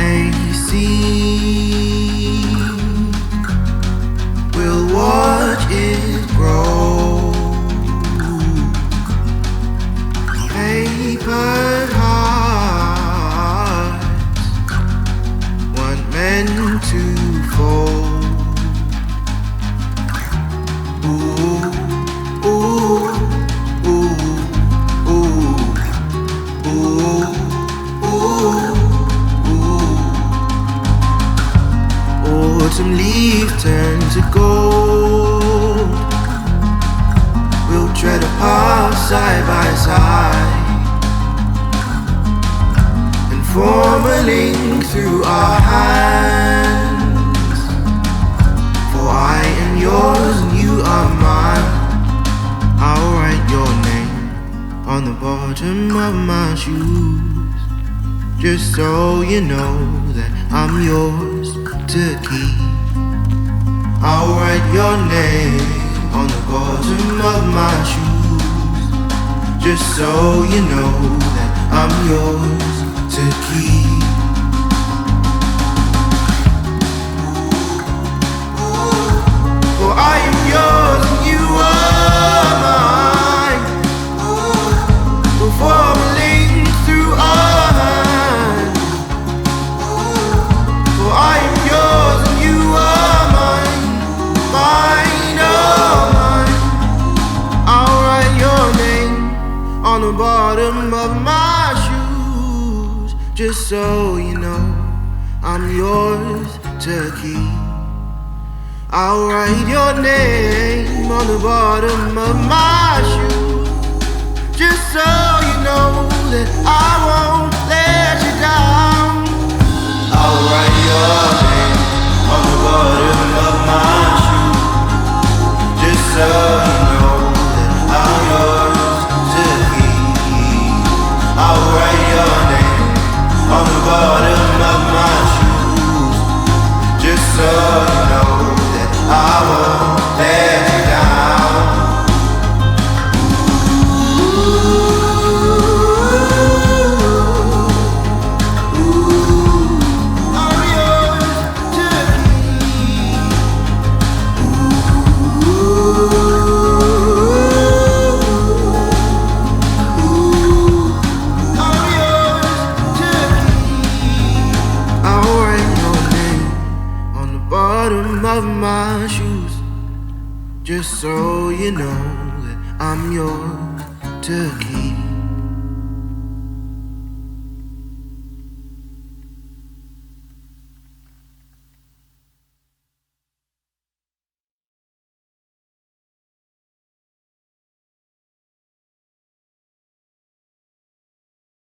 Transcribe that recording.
AC. We'll watch it grow. Paper hearts weren't meant to fold. Ooh, ooh, ooh, ooh, ooh, ooh, ooh. Autumn leaves turn to gold. We'll tread a path side by side and form a link through our hands. For I am yours and you are mine. I'll write your name on the bottom of my shoes, just so you know that I'm yours to keep. I'll write your name on the bottom of my shoes, just so you know that I'm yours to keep. For I am yours and you are mine. We'll form a link through our hands. For I am yours and you are mine. Mine, oh mine. I'll write your name on the bottom of my shoes, just so you know I'm yours to keep. I'll write your name on the bottom of my shoes, just so you know that I won't let you down. I'll write your name on the bottom of my shoes, just so you know that I'm yours to keep. I'll write your name on the bottom of my shoes, just so you know I won't let you down. Ooh, I'm yours to keep. Ooh, I'm yours to keep. I'll write your name on the bottom of my shoes, just so you know that I'm yours to keep.